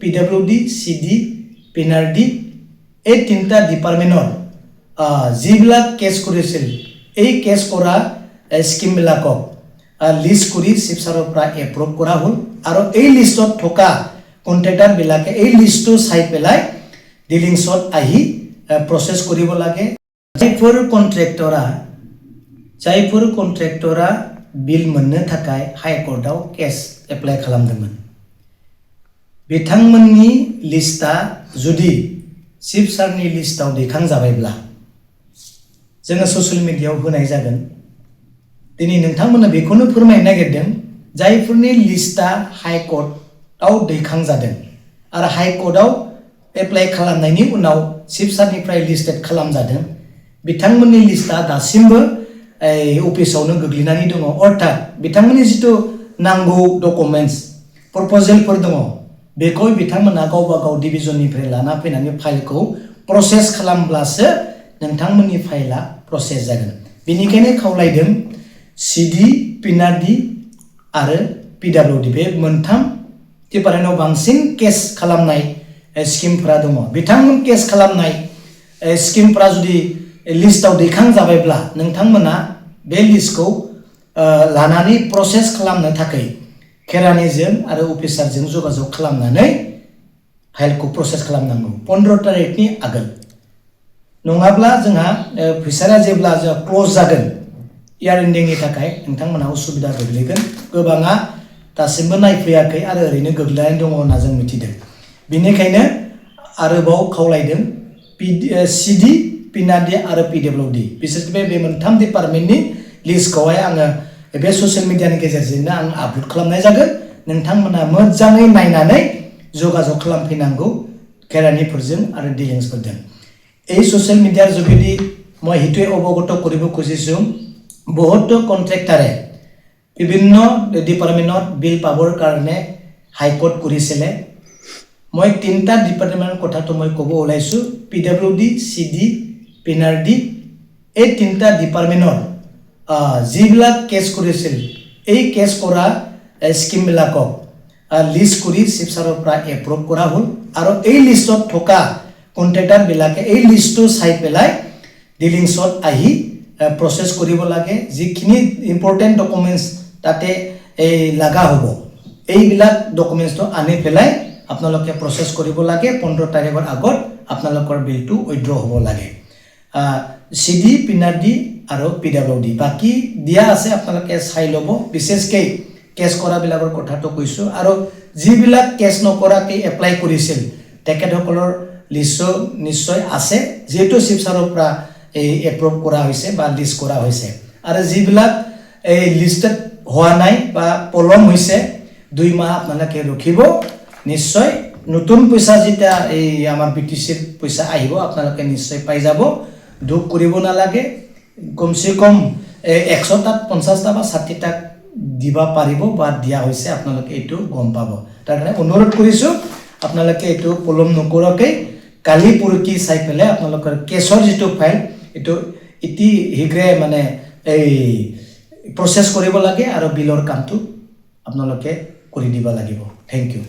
PWD, CD, PNRD এই তিনটা ডিপাৰ্টমেণ্টৰ যিবিলাক কেছ কৰিছিল এই কেছ কৰা স্কিমবিলাকক লিষ্ট কৰি চিফ ছাৰৰ পৰা এপ্ৰুভ কৰা হ'ল আৰু এই লিষ্টত থকা কন্ট্ৰেক্টৰবিলাকে এই লিষ্টটো চাই পেলাই ডিলিংছত আহি প্ৰচেছ কৰিব লাগে जायफोर कन्ट्रेक्टरा बिल मोननो थाखाय हाई कोर्टआव केस एप्लाइ खालामदोंमोन बिथांमोननि लिस्टआ जुदि चिफ सारनि लिस्टआव दैखांजाबायब्ला जोङो ससियेल मिडियायाव होनाय जागोन दिनै नोंथांमोननो बेखौनो फोरमायनो नागिरदों जायफोरनि लिस्टआ हाई कोर्टआव दैखांजादों आरो हाई कोर्टआव एप्लाइ खालामनायनि उनाव चिफ सारनिफ्राय लिस्टेड खालामजादों बिथांमोननि लिस्टआ दासिमबो अफिसावनो गोग्लैनानै दङ अर्थात बिथांमोननि जितु नांगौ डकुमेन्ट्स प्रपोजालफोर दङ बेखौ बिथांमोना गावबा गाव डिभिजननिफ्राय लाना फैनानै फाइलखौ प्रसेस खालामब्लासो नोंथांमोननि फाइलआ प्रसेस जागोन बेनिखायनो खावलायदों सिडि पिनारडि आरो पिडब्लिउडि बे मोनथाम डिपार्टमेन्टआव बांसिन केस खालामनाय स्किमफोरा दङ बिथांमोन केस खालामनाय स्किमफोरा जुदि लिस्टआव दैखांजाबायब्ला नोंथांमोना बे लिस्टखौ लानानै प्रसेस खालामनो थाखाय केरानिजों आरो अफिसारजों जगाजग खालामनानै फाइलखौ प्रसेस खालामनांगौ 15 तारिखनि आगोल नङाब्ला जोंहा फैसाया जेब्ला क्लोज जागोन इयार एन्डिंनि थाखाय नोंथांमोना उसुबिदा गोग्लैगोन गोबाङा दासिमबो नायफैयाखै आरो ओरैनो गोग्लैनानै दङ होनना जों मिथिदों बेनिखायनो आरोबाव खावलायदों सिडि पिनारडि आरो पिडब्लिउडि बिसोरखौ बे मोनथाम डिपार्टमेन्टनि लिस्टखौहाय आङो बे ससियेल मिडियानि गेजेरजोंनो आं आपल'ड खालामनाय जागोन नोंथांमोना मोजाङै नायनानै जगाजग खालामफैनांगौ केरानिफोरजों आरो डिलिंसफोरजों এই সোশ্যাল মিডিয়াৰ যোগেদি মই হিটোৱে অৱগত কৰিব খুজিছো বহুত কন্ট্ৰেক্টৰে বিভিন্ন ডিপাৰ্টমেণ্টত বিল পাবৰ কাৰণে হাইকোৰ্ট কৰিছিলে মই তিনটা ডিপাৰ্টমেণ্টৰ কথাটো মই ক'ব ওলাইছো পিডব্লিউডি সিডি পিনাৰডি এই তিনটা ডিপাৰ্টমেণ্টৰ যিবিলাক কেছ কৰিছিল এই কেছ কৰা স্কিমবিলাকক লিষ্ট কৰি চিফ ছাৰৰ পৰা এপ্ৰুভ কৰা হ'ল আৰু এই লিষ্টত থকা কন্ট্ৰেক্টৰবিলাকে এই লিষ্টটো চাই পেলাই ডিলিংছত আহি প্ৰচেছ কৰিব লাগে যিখিনি ইম্পৰ্টেণ্ট ডকুমেণ্টছ তাতে এই লাগা হ'ব এইবিলাক ডকুমেণ্টছটো আনি পেলাই আপোনালোকে প্ৰচেছ কৰিব লাগে 15 তাৰিখৰ আগত আপোনালোকৰ বিলটো উইথড্ৰ হ'ব লাগে সিডি পিনাৰডি আৰু পিডব্লিউডি বাকি দিয়া আছে আপোনালোকে চাই ল'ব বিশেষকৈ কেছ কৰাবিলাকৰ কথাটো কৈছো আৰু যিবিলাক কেছ নকৰাকৈ এপ্লাই কৰিছিল তেখেতসকলৰ লিষ্ট নিশ্চয় আছে যেটো চিফ ছাৰৰ পৰা এই এপ্ৰুভ কৰা হৈছে বা লিষ্ট কৰা হৈছে আৰু যিবিলাক এই লিষ্টেড হোৱা নাই বা পলম হৈছে 2 মাহ আপোনালোকে ৰখিব নিশ্চয় নতুন পইচা যেটা এই আমাৰ বিটিসিৰ পইচা আহিব আপোনালোকে নিশ্চয় পাই যাব দুখ কৰিব নালাগে কমসে কম 100 টা 50 টা বা 60 টা দিবা পাৰিব বা দিয়া হৈছে আপোনালোকে এটো গম পাব তাৰ কাৰণে অনুৰোধ কৰিছো আপোনালোকে এটো পলম নকৰকে কালি পুৰকি চাই পেলে আপোনালোকৰ কেছৰ যেটো ফাইল এটো ইতি হিগ্ৰে মানে এই প্ৰসেছ কৰিব লাগে আৰু বিলৰ কামটো আপোনালোকে কৰি দিব লাগিব থ্যাংক ইউ